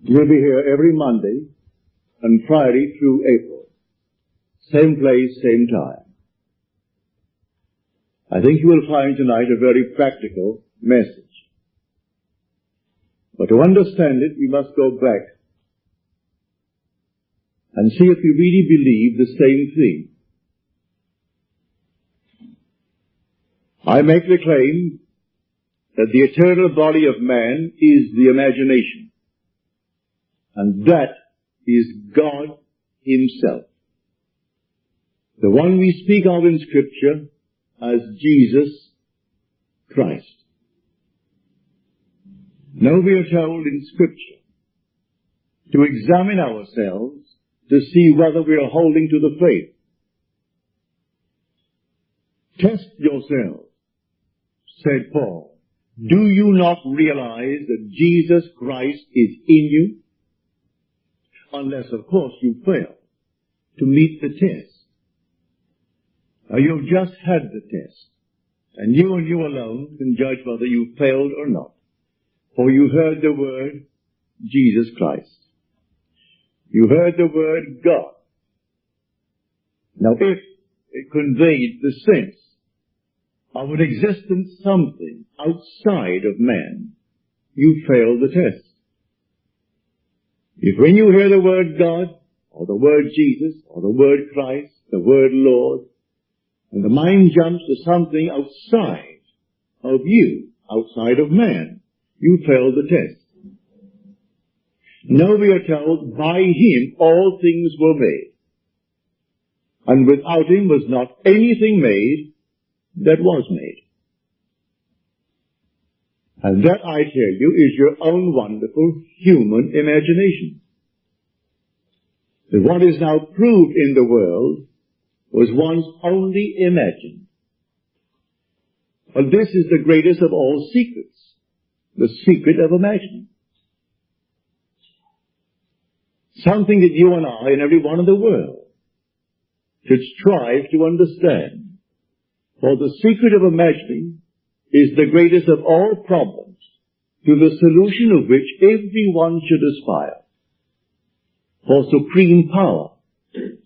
We'll be here every Monday and Friday through April. Same place, same time. I think you will find tonight a very practical message. But to understand it, we must go back and see if we really believe the same thing. I make the claim that the eternal body of man is the imagination, and that is God Himself, the one we speak of in Scripture as Jesus Christ. Now we are told in Scripture to examine ourselves to see whether we are holding to the faith. Test yourselves, said Paul. Do you not realize that Jesus Christ is in you? Unless, of course, you fail to meet the test. Now, you've just had the test, and you alone can judge whether you failed or not. For you heard the word Jesus Christ. You heard the word God. Now, if it conveyed the sense of an existence something outside of man, you failed the test. If when you hear the word God, or the word Jesus, or the word Christ, the word Lord, and the mind jumps to something outside of you, outside of man, you failed the test. Now we are told, by Him all things were made, and without Him was not anything made that was made. And that, I tell you, is your own wonderful human imagination. That what is now proved in the world was once only imagined. But this is the greatest of all secrets, the secret of imagining. Something that you and I and everyone in the world should strive to understand. For the secret of imagining is the greatest of all problems, to the solution of which everyone should aspire. For supreme power,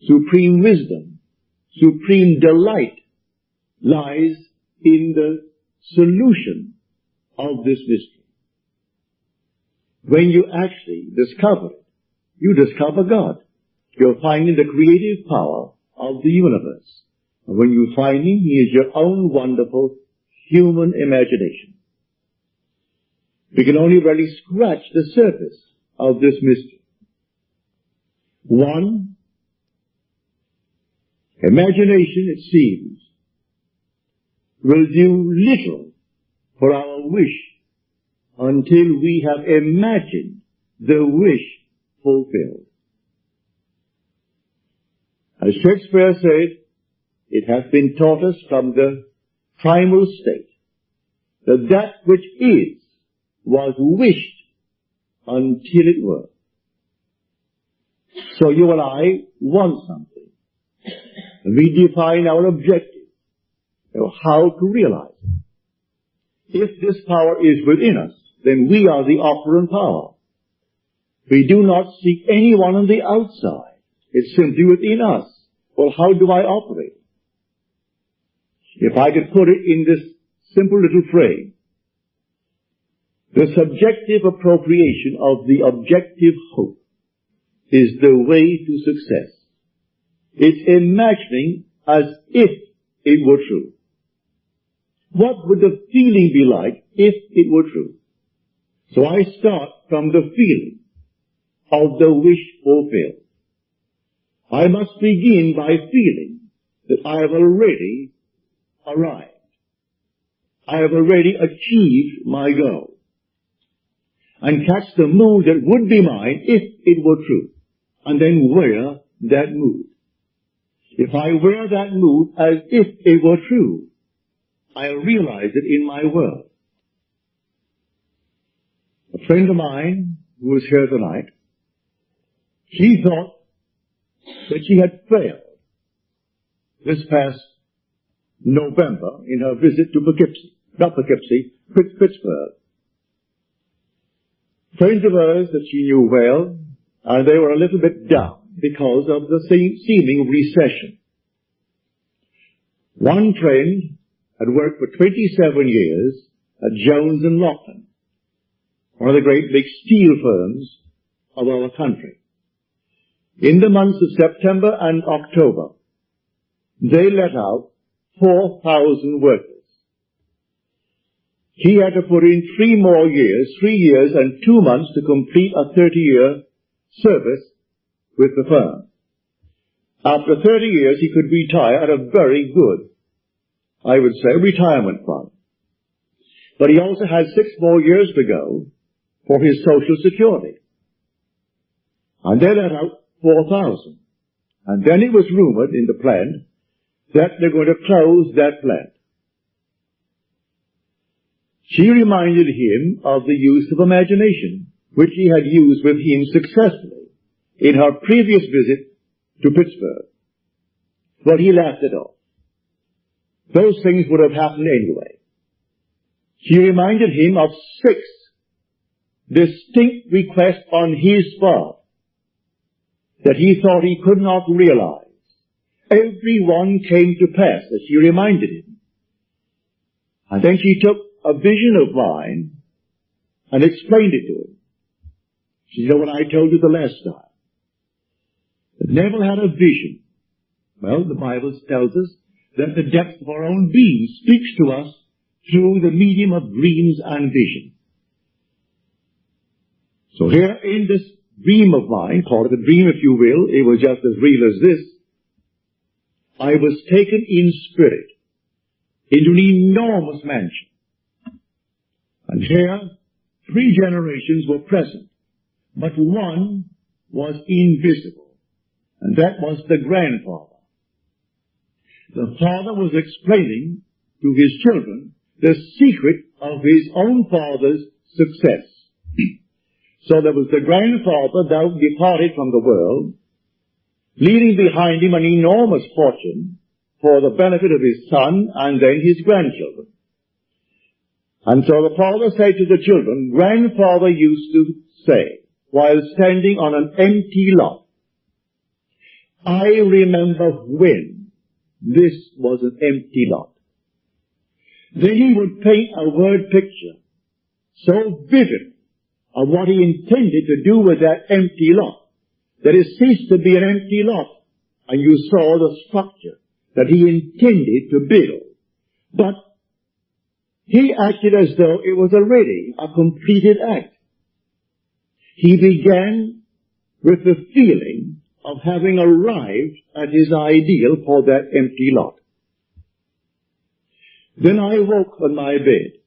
supreme wisdom, supreme delight lies in the solution of this mystery. When you actually discover it, you discover God. You're finding the creative power of the universe. And when you find Him, He is your own wonderful human imagination. We can only really scratch the surface of this mystery. One, imagination, it seems, will do little for our wish until we have imagined the wish fulfilled. As Shakespeare said, it has been taught us from the primal state that that which is was wished until it were. So you and I want something. And we define our objective, how to realize it. If this power is within us, then we are the operant power. We do not seek anyone on the outside. It's simply within us. Well, how do I operate? If I could put it in this simple little phrase, the subjective appropriation of the objective hope is the way to success. It's imagining as if it were true. What would the feeling be like if it were true? So I start from the feeling of the wish fulfilled. I must begin by feeling that I have already arrived. I have already achieved my goal. And catch the mood that would be mine if it were true. And then wear that mood. If I wear that mood as if it were true, I'll realize it in my world. A friend of mine who was here tonight, she thought that she had failed this past November in her visit to Pittsburgh. Friends of hers that she knew well, and they were a little bit down because of the seeming recession. One friend had worked for 27 years at Jones and Loughlin, one of the great big steel firms of our country. In the months of September and October, they let out 4,000 workers. He had to put in 3 years and 2 months to complete a 30-year service with the firm. After 30 years, he could retire at a very good, I would say, retirement fund. But he also had 6 more years to go for his Social Security. And they let out 4,000. And then it was rumored in the plant that they're going to close that plant. She reminded him of the use of imagination, which he had used with him successfully in her previous visit to Pittsburgh. But he laughed it off. Those things would have happened anyway. She reminded him of 6 distinct requests on his part that he thought he could not realize. Every one came to pass, as she reminded him. And then she took a vision of mine and explained it to him. She said, what I told you the last time. That Neville had a vision. Well, the Bible tells us that the depth of our own being speaks to us through the medium of dreams and vision. So here in this dream of mine, call it a dream if you will, it was just as real as this, I was taken in spirit into an enormous mansion. And here, 3 generations were present, but one was invisible, and that was the grandfather. The father was explaining to his children the secret of his own father's success. So there was the grandfather now departed from the world, leaving behind him an enormous fortune for the benefit of his son and then his grandchildren. And so the father said to the children, grandfather used to say, while standing on an empty lot, I remember when this was an empty lot. Then he would paint a word picture so vivid of what he intended to do with that empty lot, that it ceased to be an empty lot, and you saw the structure that he intended to build. But he acted as though it was already a completed act. He began with the feeling of having arrived at his ideal for that empty lot. Then I woke on my bed,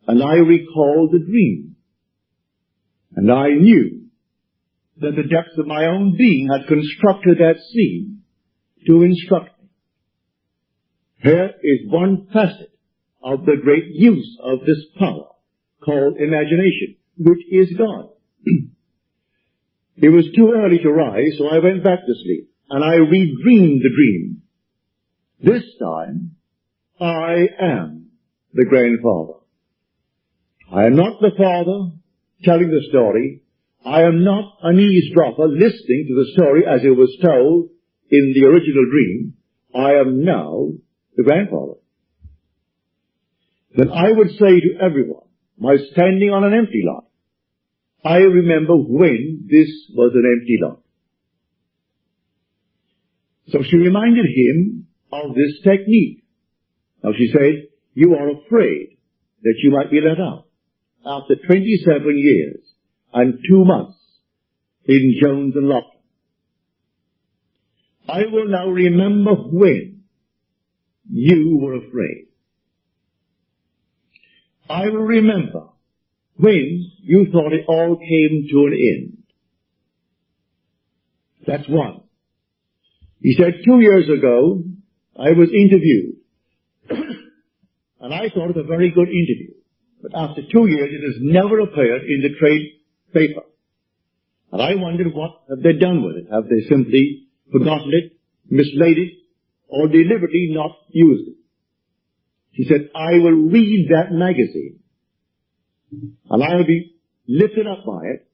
and I recalled the dream, and I knew that the depths of my own being had constructed that scene to instruct me. Here is one facet of the great use of this power called imagination, which is God. It was too early to rise, so I went back to sleep, and I redreamed the dream. This time, I am the grandfather. I am not the father telling the story. I am not an eavesdropper listening to the story as it was told in the original dream. I am now the grandfather. Then I would say to everyone, my standing on an empty lot, I remember when this was an empty lot. So she reminded him of this technique. Now she said, you are afraid that you might be let out after 27 years and 2 months in Jones and Loughlin. I will now remember when you were afraid. I will remember when you thought it all came to an end. That's one. He said 2 years ago, I was interviewed. And I thought it a very good interview. But after 2 years, it has never appeared in the trade paper. And I wondered what have they done with it. Have they simply forgotten it, mislaid it, or deliberately not used it? She said, I will read that magazine. And I'll be lifted up by it.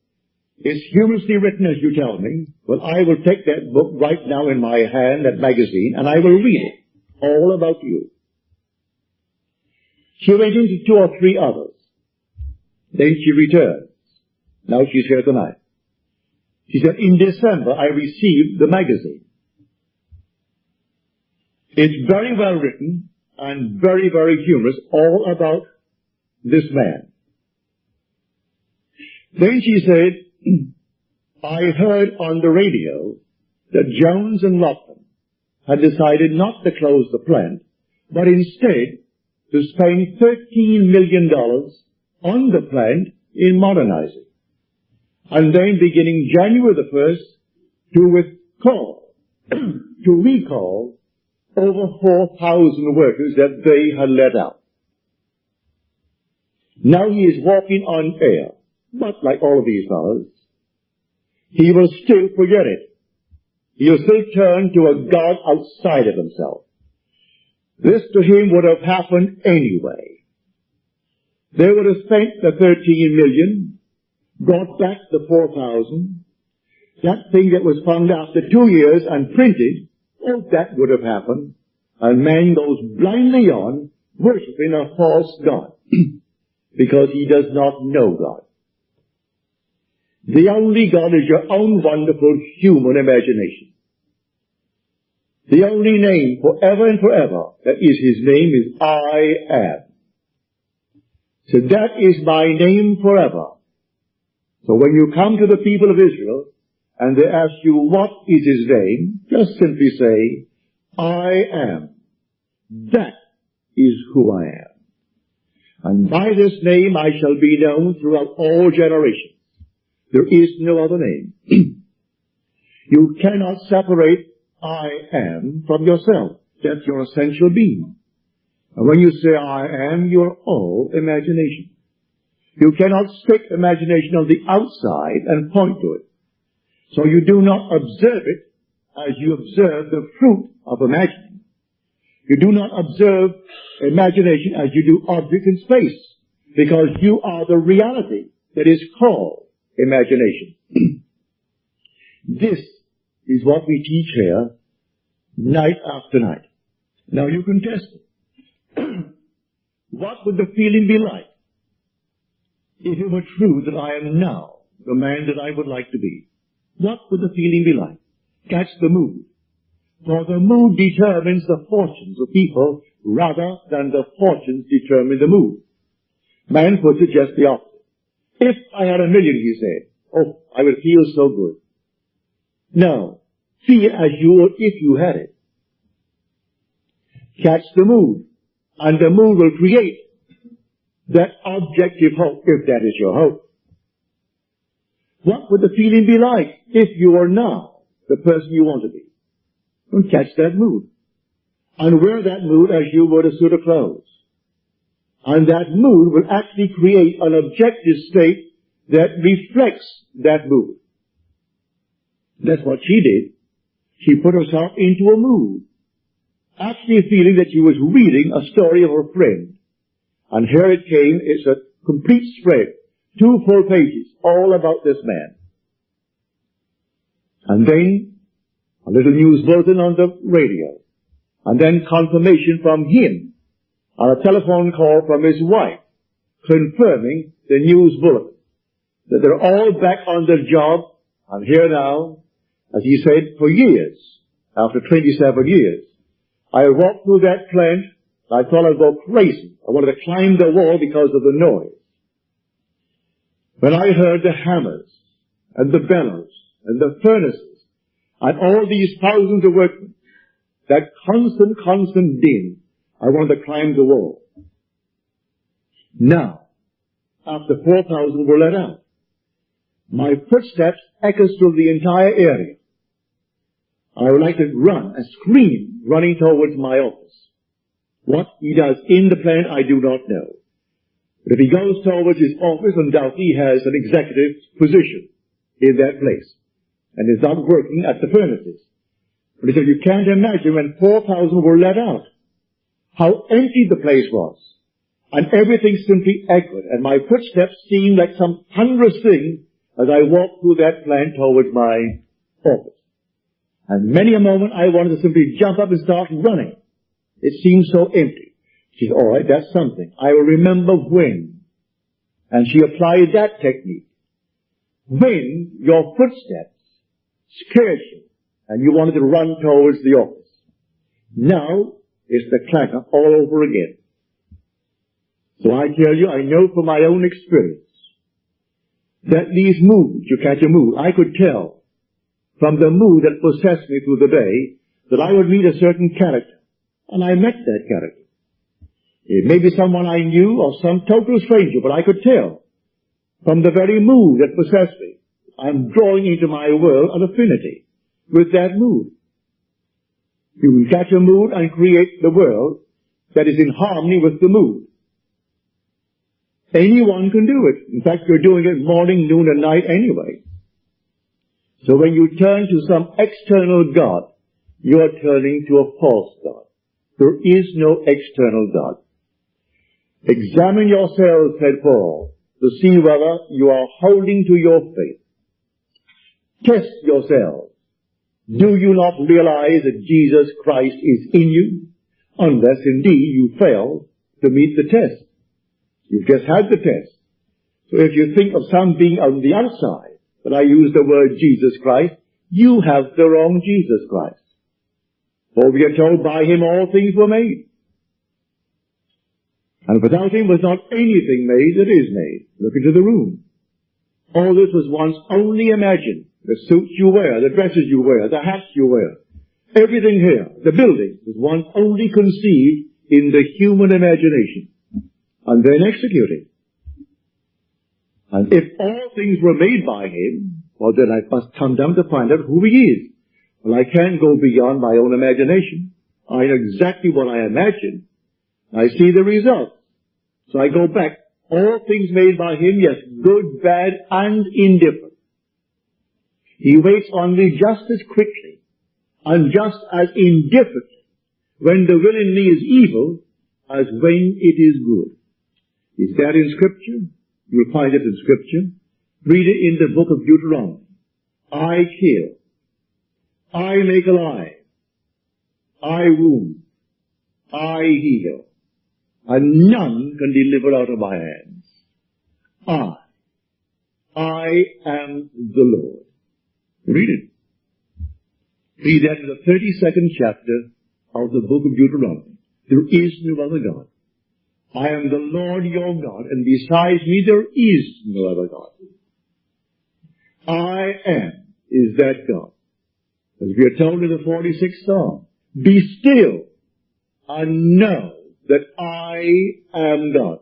It's humorously written, as you tell me. Well, I will take that book right now in my hand, that magazine, and I will read it. All about you. She went into 2 or 3 others. Then she returned. Now she's here tonight. She said, in December, I received the magazine. It's very well written and very, very humorous, all about this man. Then she said, I heard on the radio that Jones and Lofton had decided not to close the plant, but instead to spend $13 million on the plant in modernizing. And then beginning January the 1st, to recall over 4,000 workers that they had let out. Now he is walking on air, but like all of these fellows, he will still forget it. He will still turn to a God outside of himself. This to him would have happened anyway. They would have spent the 13 million, brought back the 4,000. That thing that was found after 2 years and printed, oh, that would have happened. And man goes blindly on, worshipping a false God, because he does not know God. The only God is your own wonderful human imagination. The only name forever and forever that is his name is I am. So that is my name forever. So when you come to the people of Israel and they ask you what is his name, just simply say, I am. That is who I am. And by this name I shall be known throughout all generations. There is no other name. You cannot separate I am from yourself. That's your essential being. And when you say I am, you're all imagination. You cannot stick imagination on the outside and point to it. So you do not observe it as you observe the fruit of imagining. You do not observe imagination as you do objects in space, because you are the reality that is called imagination. This is what we teach here night after night. Now you can test it. What would the feeling be like if it were true that I am now the man that I would like to be? What would the feeling be like? Catch the mood. For the mood determines the fortunes of people rather than the fortunes determine the mood. Man puts it just the opposite. If I had $1 million, he said, oh, I would feel so good. No. Feel as you would if you had it. Catch the mood. And the mood will create that objective hope, if that is your hope. What would the feeling be like if you are now the person you want to be? And catch that mood. And wear that mood as you would a suit of clothes. And that mood will actually create an objective state that reflects that mood. That's what she did. She put herself into a mood, actually feeling that she was reading a story of her friend. And here it came. It's a complete spread, 2 full pages, all about this man. And then a little news bulletin on the radio. And then confirmation from him on a telephone call from his wife, confirming the news bulletin, that they're all back on their job, and here now, as he said, for years, after 27 years, I walked through that plant, I thought I'd go crazy. I wanted to climb the wall because of the noise. When I heard the hammers, and the bellows, and the furnaces, and all these thousands of workmen, that constant din, I wanted to climb the wall. Now, after 4,000 were let out, my footsteps echoed through the entire area. I would like to run and scream, running towards my office. What he does in the plant, I do not know. But if he goes towards his office, undoubtedly he has an executive position in that place, and is not working at the furnaces. But he said, you can't imagine when 4,000 were let out, how empty the place was, And everything simply echoed, and my footsteps seemed like some thunderous thing as I walked through that plant towards my office. And many a moment I wanted to simply jump up and start running. It seemed so empty. She said, all right, that's something. I will remember when. And she applied that technique. When your footsteps scared you and you wanted to run towards the office. Now it's the clangor all over again. So I tell you, I know from my own experience that these moods, you catch a mood, I could tell from the mood that possessed me through the day that I would meet a certain character. And I met that character. It may be someone I knew or some total stranger, but I could tell from the very mood that possessed me. I'm drawing into my world an affinity with that mood. You can catch a mood and create the world that is in harmony with the mood. Anyone can do it. In fact, you're doing it morning, noon, and night anyway. So when you turn to some external God, you are turning to a false God. There is no external God. Examine yourselves, said Paul, to see whether you are holding to your faith. Test yourselves. Do you not realize that Jesus Christ is in you? Unless indeed you fail to meet the test. You've just had the test. So if you think of some being on the outside, but I use the word Jesus Christ, you have the wrong Jesus Christ. For we are told by him all things were made. And without him was not anything made that is made. Look into the room. All this was once only imagined. The suits you wear, the dresses you wear, the hats you wear. Everything here, the building, was once only conceived in the human imagination. And then executed. And if all things were made by him, well then I must come down to find out who he is. Well, I can't go beyond my own imagination. I know exactly what I imagine. I see the result. So I go back. All things made by him, yes, good, bad, and indifferent. He waits on me just as quickly and just as indifferently when the will in me is evil as when it is good. Is that in Scripture? You'll find it in Scripture. Read it in the book of Deuteronomy. I kill. I make alive. I wound. I heal. And none can deliver out of my hands. I am the Lord. Read it. Read that in the 32nd chapter of the book of Deuteronomy. There is no other God. I am the Lord your God, and besides me there is no other God. I am is that God. As we are told in the 46th Psalm, be still and know that I am God.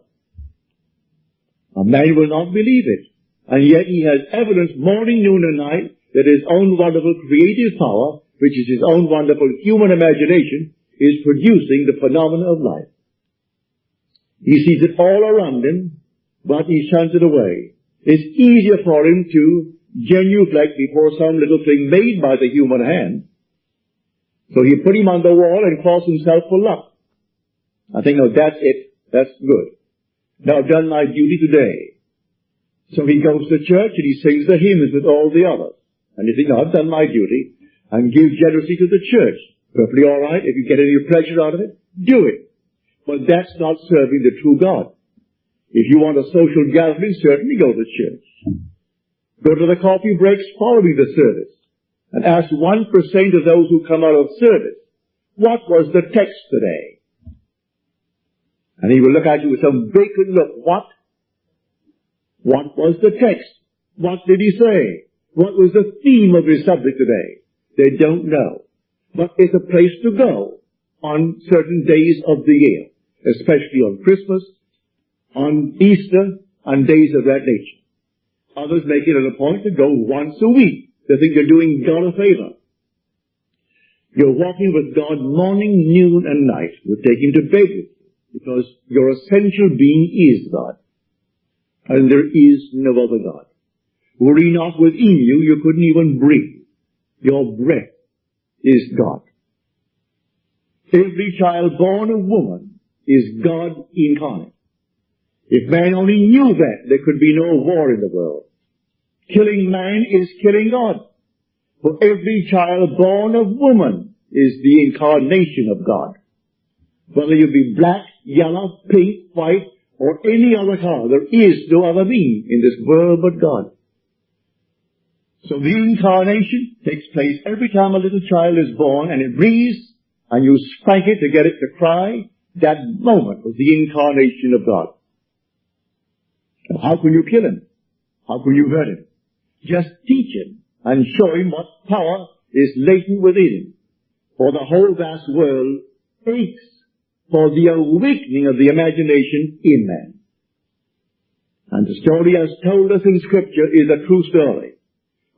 A man will not believe it, and yet he has evidence morning, noon, and night that his own wonderful creative power, which is his own wonderful human imagination, is producing the phenomena of life. He sees it all around him, but he shuns it away. It's easier for him to genuflect before some little thing made by the human hand. So he put him on the wall and cross himself for luck. I think, oh, that's it. That's good. Now I've done my duty today. So he goes to church and he sings the hymns with all the others. And you think, no, I've done my duty, and give generously to the church. Perfectly all right. If you get any pleasure out of it, do it. But that's not serving the true God. If you want a social gathering, certainly go to church. Go to the coffee breaks following the service and ask 1% of those who come out of service, what was the text today? And he will look at you with some vacant look. What? What was the text? What did he say? What was the theme of his subject today? They don't know. But it's a place to go on certain days of the year, especially on Christmas, on Easter, and days of that nature. Others make it a point to go once a week. They think they're doing God a favor. You're walking with God morning, noon, and night. You take him to bed with you, because your essential being is God. And there is no other God. Were he not within you, you couldn't even breathe. Your breath is God. Every child born of woman is God incarnate. If man only knew that, there could be no war in the world. Killing man is killing God. For every child born of woman is the incarnation of God. Whether you be black, yellow, pink, white, or any other color, there is no other being in this world but God. So the incarnation takes place every time a little child is born and it breathes, and you spank it to get it to cry. That moment was the incarnation of God. Now, how can you kill him? How can you hurt him? Just teach him and show him what power is latent within him. For the whole vast world aches for the awakening of the imagination in man. And the story as told us in Scripture is a true story,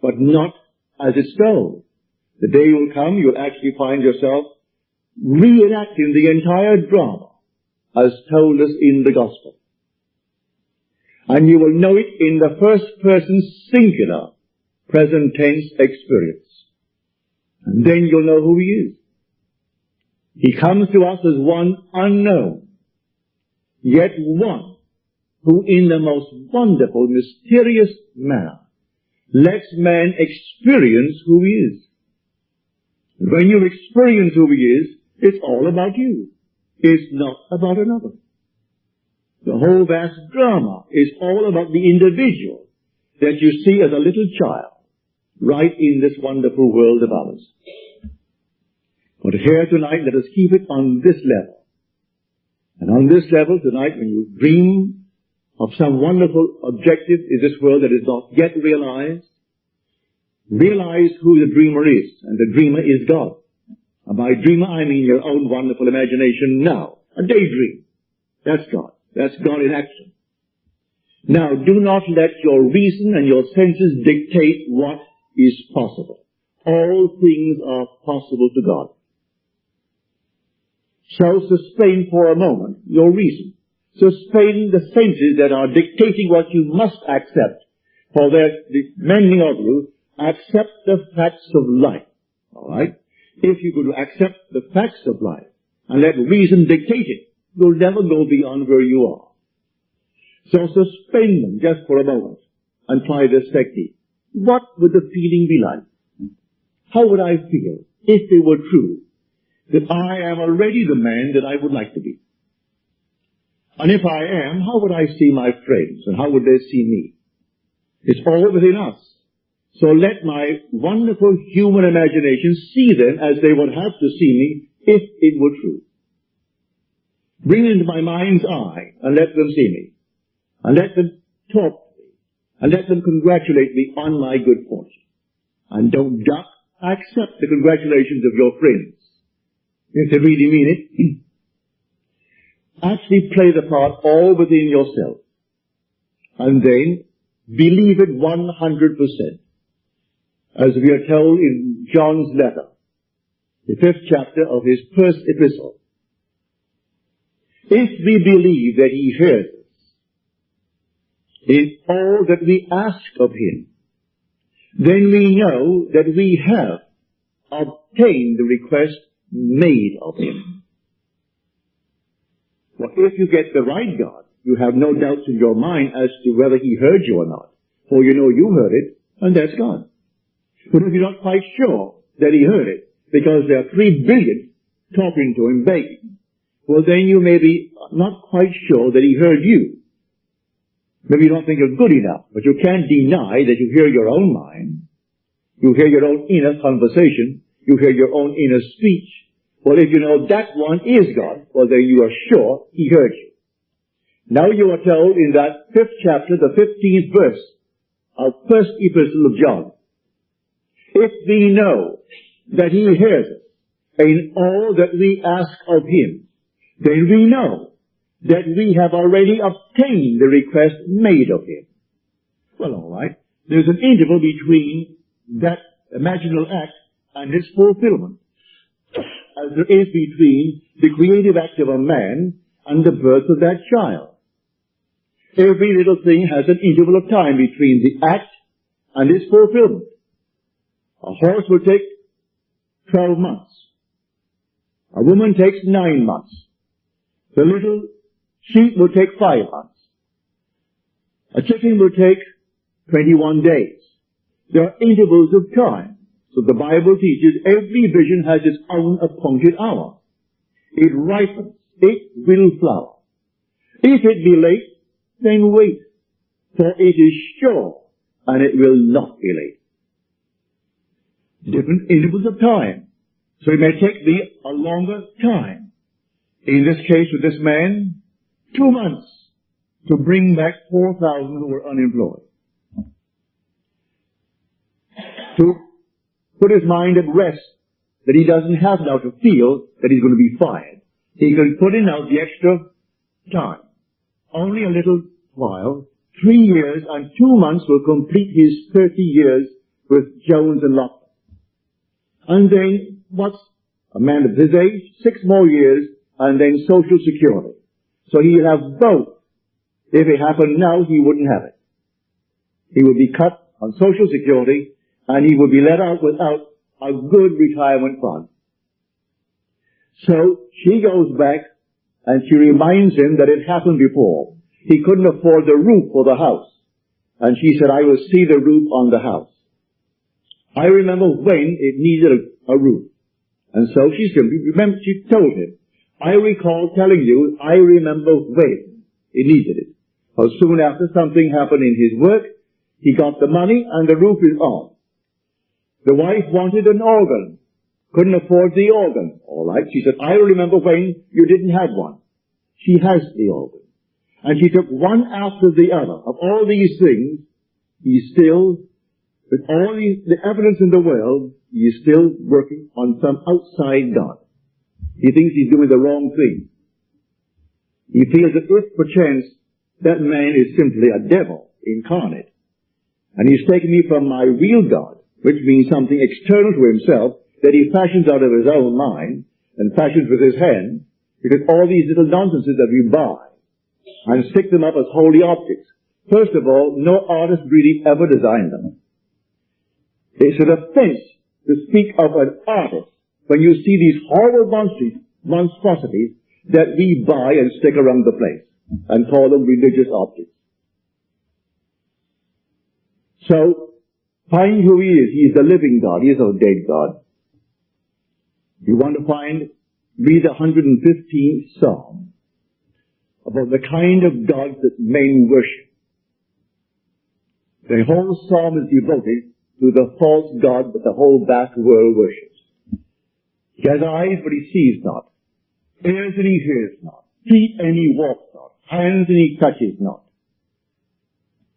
but not as it's told. The day will come, you'll actually find yourself reenacting the entire drama as told us in the Gospel. And you will know it in the first person singular, present tense experience. And then you'll know who he is. He comes to us as one unknown, yet one who in the most wonderful, mysterious manner lets man experience who he is. And when you experience who he is, it's all about you. It's not about another. The whole vast drama is all about the individual that you see as a little child right in this wonderful world of ours. But here tonight, let us keep it on this level. And on this level tonight, when you dream of some wonderful objective in this world that is not yet realized, realize who the dreamer is. And the dreamer is God. And by dreamer, I mean your own wonderful imagination now. A daydream. That's God. That's God in action. Now, do not let your reason and your senses dictate what is possible. All things are possible to God. So suspend for a moment your reason. Suspend the senses that are dictating what you must accept. For many of you accept the facts of life. Alright? If you could accept the facts of life and let reason dictate it, you'll never go beyond where you are. So suspend them just for a moment and try this technique. What would the feeling be like? How would I feel if it were true that I am already the man that I would like to be? And if I am, how would I see my friends and how would they see me? It's all within us. So let my wonderful human imagination see them as they would have to see me if it were true. Bring it into my mind's eye and let them see me. And let them talk to me. And let them congratulate me on my good fortune. And don't duck. Accept the congratulations of your friends. If they really mean it. Actually play the part all within yourself. And then believe it 100%. As we are told in John's letter, the 5th chapter of his first epistle. If we believe that he hears us in all that we ask of him, then we know that we have obtained the request made of him. Well, if you get the right God, you have no doubts in your mind as to whether he heard you or not. For you know you heard it, and that's God. But if you're not quite sure that he heard it, because there are 3 billion talking to him, begging, well then you may be not quite sure that he heard you. Maybe you don't think you're good enough, but you can't deny that you hear your own mind. You hear your own inner conversation. You hear your own inner speech. Well, if you know that one is God, well then you are sure he heard you. Now you are told in that 5th chapter, the 15th verse of first epistle of John, if we know that he hears us in all that we ask of him, then we know that we have already obtained the request made of him. Well, all right. There's an interval between that imaginal act and its fulfillment, as there is between the creative act of a man and the birth of that child. Every little thing has an interval of time between the act and its fulfillment. A horse will take 12 months. A woman takes 9 months. The little sheep will take 5 months. A chicken will take 21 days. There are intervals of time. So the Bible teaches every vision has its own appointed hour. It ripens. It will flower. If it be late, then wait, for it is sure, and it will not be late. Different intervals of time. So it may take thee a longer time. In this case with this man, 2 months to bring back 4,000 who were unemployed. To put his mind at rest that he doesn't have now to feel that he's going to be fired. He can put in now the extra time. Only a little while, 3 years and 2 months will complete his 30 years with Jones and Lockwood. And then, what's a man of his age? 6 more years, and then Social Security. So he'll have both. If it happened now, he wouldn't have it. He would be cut on Social Security, and he would be let out without a good retirement fund. So she goes back, and she reminds him that it happened before. He couldn't afford the roof for the house. And she said, I will see the roof on the house. I remember when it needed a roof. And so she told him, I recall telling you, I remember when it needed it. Well, soon after something happened in his work, he got the money and the roof is on. The wife wanted an organ. Couldn't afford the organ. All right. She said, I remember when you didn't have one. She has the organ. And she took one after the other. Of all these things, he's still, with all the evidence in the world, he is still working on some outside God. He thinks he's doing the wrong thing. He feels that if perchance that man is simply a devil incarnate, and he's taken me from my real God, which means something external to himself that he fashions out of his own mind and fashions with his hand, because all these little nonsenses that we buy and stick them up as holy objects. First of all, no artist really ever designed them. It's an offense to speak of an artist when you see these horrible monstrosities that we buy and stick around the place and call them religious objects. So, find who he is. He is the living God. He is a dead God. You want to read the 115th Psalm about the kind of God that men worship. The whole psalm is devoted to the false God that the whole vast world worships. He has eyes, but he sees not. Ears, and he hears not. Feet, and he walks not. Hands, and he touches not.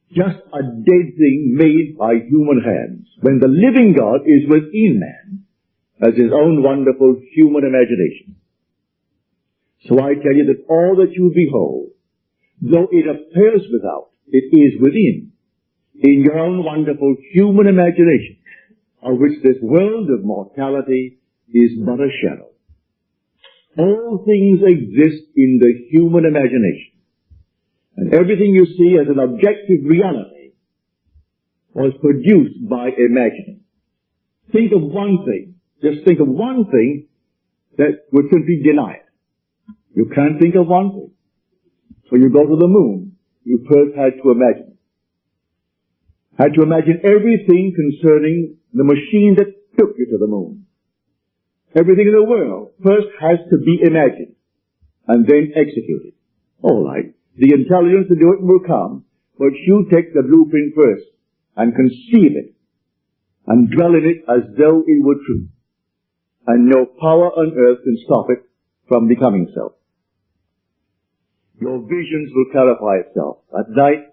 Just a dead thing made by human hands, when the living God is within man as his own wonderful human imagination. So I tell you that all that you behold, though it appears without, it is within, in your own wonderful human imagination, of which this world of mortality is but a shadow. All things exist in the human imagination. And everything you see as an objective reality was produced by imagining. Think of one thing. Just think of one thing that would simply deny it. You can't think of one thing. So you go to the moon. You first had to imagine. Had to imagine everything concerning the machine that took you to the moon. Everything in the world first has to be imagined and then executed. All right. The intelligence to do it will come, but you take the blueprint first and conceive it and dwell in it as though it were true. And no power on earth can stop it from becoming so. Your visions will clarify itself. At night,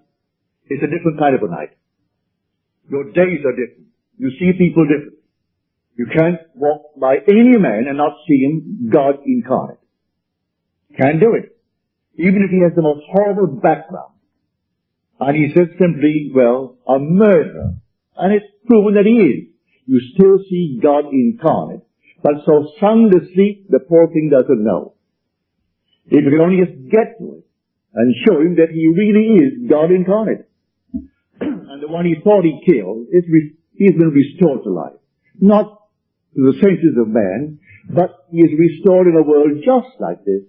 it's a different kind of a night. Your days are different. You see people different. You can't walk by any man and not see him God incarnate. Can't do it. Even if he has the most horrible background. And he says simply, well, a murderer. And it's proven that he is. You still see God incarnate. But so sound asleep, the poor thing doesn't know. If you can only just get to it and show him that he really is God incarnate. And the one he thought he killed, he's been restored to life. Not to the senses of man, but he is restored in a world just like this,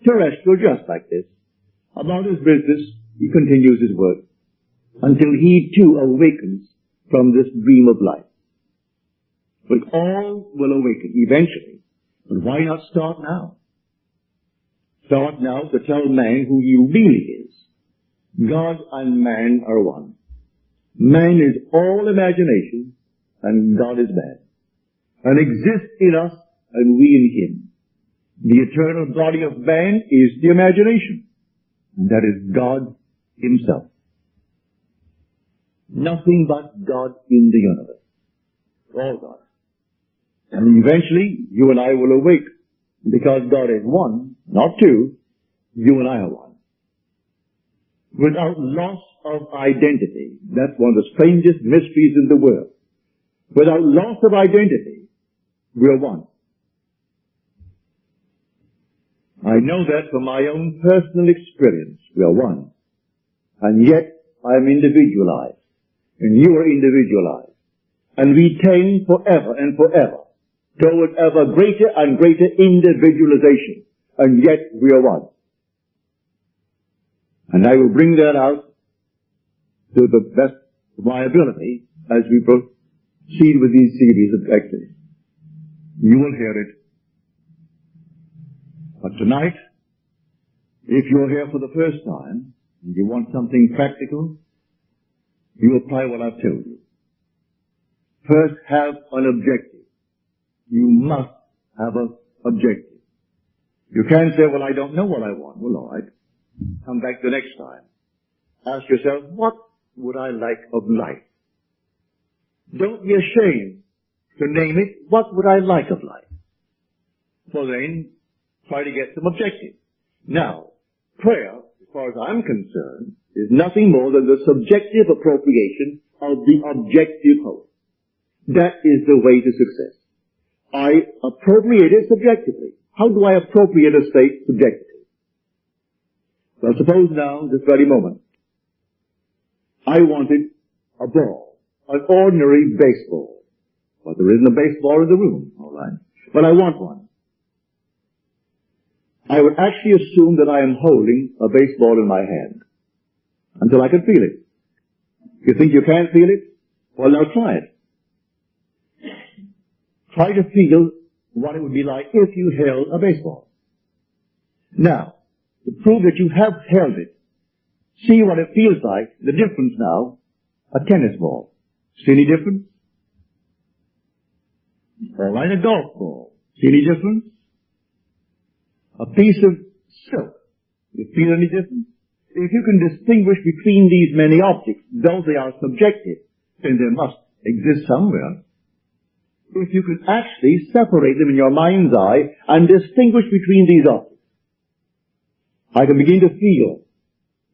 terrestrial just like this. About his business, he continues his work. until he too awakens from this dream of life. But all will awaken eventually. But why not start now? Start now to tell man who he really is. God and man are one. Man is all imagination, and God is man, and exists in us and we in him. The eternal body of man is the imagination, and that is God himself. Nothing but God in the universe. All God. And eventually, you and I will awake, because God is one, not two. You and I are one. Without loss of identity. That's one of the strangest mysteries in the world. Without loss of identity, we are one. I know that from my own personal experience. We are one. And yet, I am individualized. And you are individualized. And we tend forever and forever toward ever greater and greater individualization. And yet, we are one. And I will bring that out to the best of my ability as we proceed with these series of lectures. You will hear it. But tonight, if you're here for the first time, and you want something practical, you apply what I've told you. First, have an objective. You must have an objective. You can't say, well, I don't know what I want. Well, all right. Come back the next time. Ask yourself, what would I like of life? Don't be ashamed to name it, what would I like of life? Well then, try to get some objectives. Now, prayer, as far as I'm concerned, is nothing more than the subjective appropriation of the objective hope. That is the way to success. I appropriate it subjectively. How do I appropriate a state subjectively? Well, suppose now, this very moment, I wanted a ball, an ordinary baseball. Well, there isn't a baseball in the room, all right, but I want one. I would actually assume that I am holding a baseball in my hand until I can feel it. You think you can't feel it? Well, now try it. Try to feel what it would be like if you held a baseball. Now, to prove that you have held it, see what it feels like, the difference now, a tennis ball. See any difference? Or like a golf ball. See any difference? A piece of silk. You feel any difference? If you can distinguish between these many objects, though they are subjective, then they must exist somewhere. If you can actually separate them in your mind's eye and distinguish between these objects, I can begin to feel,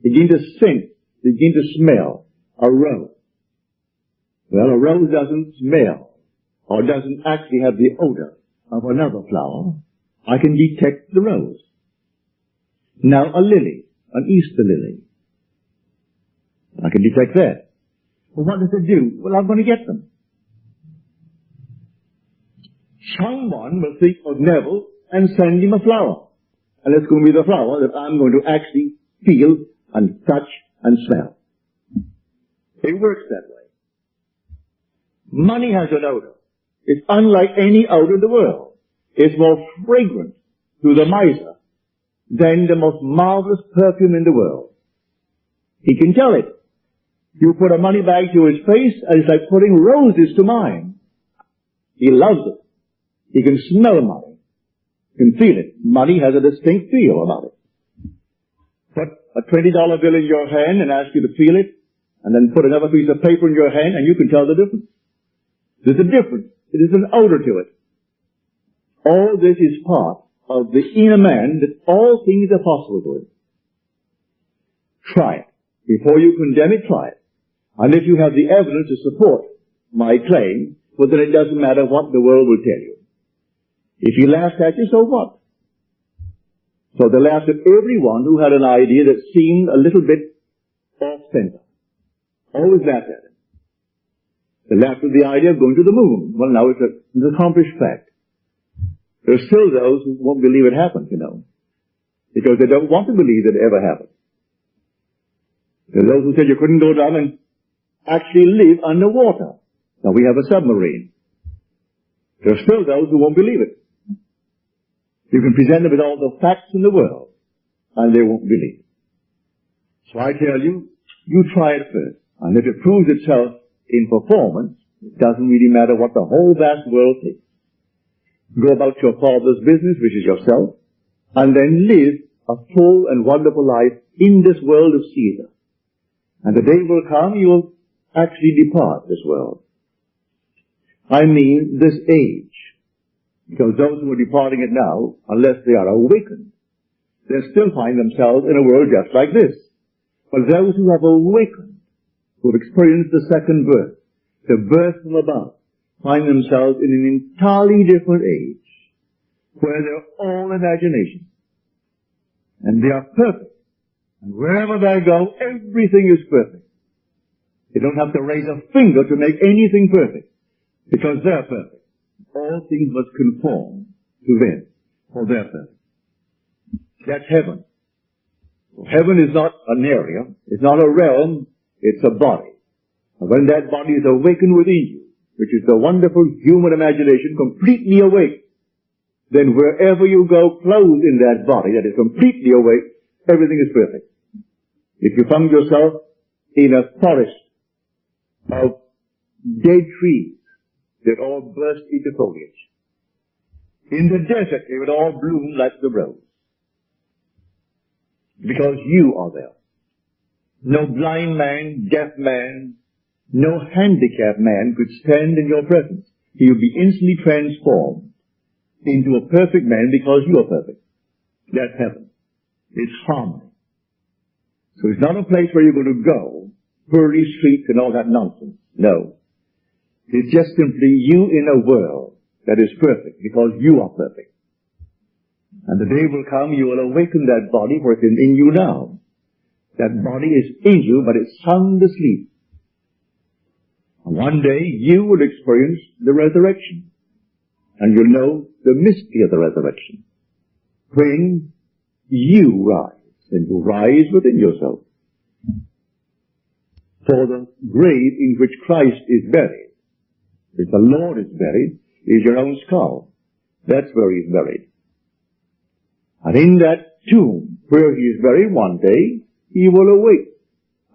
begin to sense, begin to smell a rose. Well, a rose doesn't smell or doesn't actually have the odor of another flower. I can detect the rose. Now a lily, an Easter lily. I can detect that. Well, what does it do? Well, I'm going to get them. Someone will think of Neville and send him a flower. And it's going to be the flower that I'm going to actually feel and touch and smell. It works that way. Money has an odor. It's unlike any odor in the world. It's more fragrant to the miser than the most marvelous perfume in the world. He can tell it. You put a money bag to his face and it's like putting roses to mine. He loves it. He can smell money. Can feel it. Money has a distinct feel about it. Put a $20 bill in your hand and ask you to feel it, and then put another piece of paper in your hand and you can tell the difference. There's a difference. It is an odor to it. All this is part of the inner man, that all things are possible to him. Try it. Before you condemn it, try it. And if you have the evidence to support my claim, well then it doesn't matter what the world will tell you. If he laughed at you, so what? So they laughed at everyone who had an idea that seemed a little bit off-center. Always laughed at him. They laughed at the idea of going to the moon. Well, now it's an accomplished fact. There are still those who won't believe it happened, you know, because they don't want to believe that it ever happened. There are those who said you couldn't go down and actually live underwater. Now we have a submarine. There are still those who won't believe it. You can present them with all the facts in the world, and they won't believe it. So I tell you, you try it first. And if it proves itself in performance, it doesn't really matter what the whole vast world thinks. Go about your Father's business, which is yourself, and then live a full and wonderful life in this world of Caesar. And the day will come you will actually depart this world. I mean this age. Because those who are departing it now, unless they are awakened, they'll still find themselves in a world just like this. But those who have awakened, who have experienced the second birth, the birth from above, find themselves in an entirely different age, where they're all imagination. And they are perfect. And wherever they go, everything is perfect. They don't have to raise a finger to make anything perfect, because they're perfect. All things must conform to them, for they're perfect. That's heaven. Heaven is not an area, it's not a realm, it's a body. And when that body is awakened within you, which is the wonderful human imagination completely awake, then wherever you go clothed in that body that is completely awake, everything is perfect. If you found yourself in a forest of dead trees that all burst into foliage, in the desert they would all bloom like the rose, because you are there. No blind man, deaf man, no handicapped man could stand in your presence. He would be instantly transformed into a perfect man because you are perfect. That's heaven. It's harmony. So it's not a place where you're going to go, pearly streets and all that nonsense. No. It's just simply you in a world that is perfect because you are perfect. And the day will come you will awaken that body, for it's in you now. That body is in you, but it's sound asleep. And one day you will experience the resurrection. And you'll know the mystery of the resurrection. When you rise, and you rise within yourself. For the grave in which Christ is buried, if the Lord is buried, is your own skull. That's where He is buried. And in that tomb, where He is buried, one day, He will awake.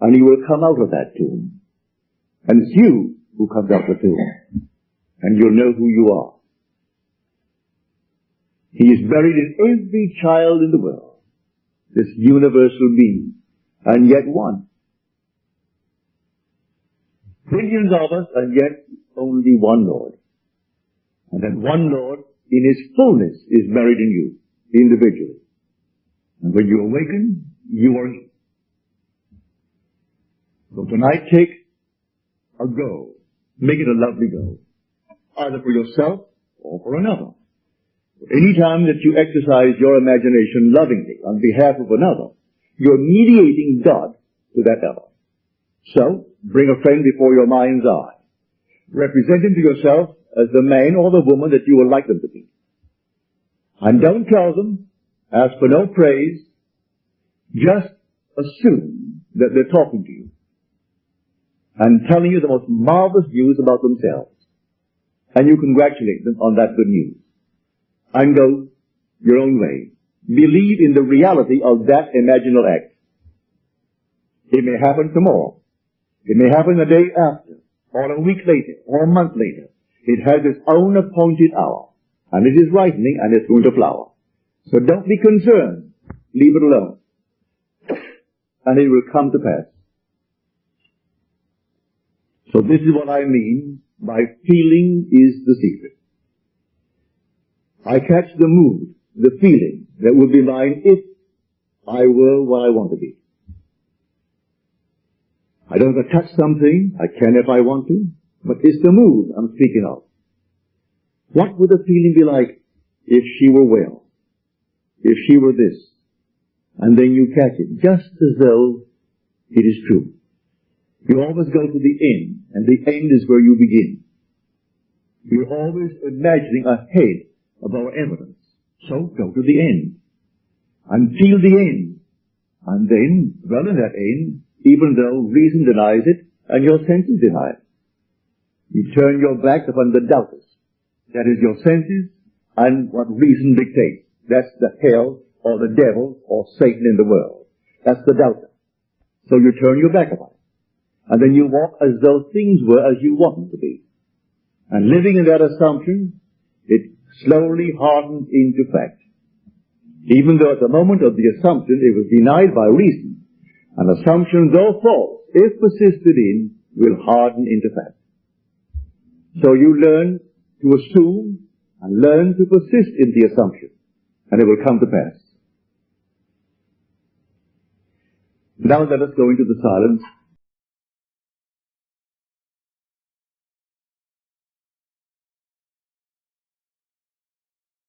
And He will come out of that tomb. And it's you who comes out of the tomb. And you'll know who you are. He is buried in every child in the world. This universal being. And yet one. Billions of us, and yet only one Lord. And that one Lord, in His fullness, is buried in you, individually. And when you awaken, you are He. So tonight, take a go. Make it a lovely go. Either for yourself or for another. Any time that you exercise your imagination lovingly on behalf of another, you're mediating God to that other. So, bring a friend before your mind's eye. Represent him to yourself as the man or the woman that you would like them to be. And don't tell them, ask for no praise, just assume that they're talking to you and telling you the most marvelous news about themselves. And you congratulate them on that good news. And go your own way. Believe in the reality of that imaginal act. It may happen tomorrow. It may happen a day after, or a week later, or a month later. It has its own appointed hour. And it is ripening and it's going to flower. So don't be concerned. Leave it alone. And it will come to pass. So this is what I mean by feeling is the secret. I catch the mood, the feeling that would be mine if I were what I want to be. I don't have to touch something, I can if I want to, but it's the mood I'm speaking of. What would the feeling be like if she were well? If she were this? And then you catch it, just as though it is true. You always go to the end, and the end is where you begin. You're always imagining ahead of our evidence. So go to the end. And feel the end. And then, well in that end, even though reason denies it and your senses deny it. You turn your back upon the doubters. That is your senses and what reason dictates. That's the hell or the devil or Satan in the world. That's the doubter. So you turn your back upon it. And then you walk as though things were as you want them to be. And living in that assumption, it slowly hardens into fact. Even though at the moment of the assumption it was denied by reason, an assumption, though false, if persisted in, will harden into fact. So you learn to assume and learn to persist in the assumption, and it will come to pass. Now let us go into the silence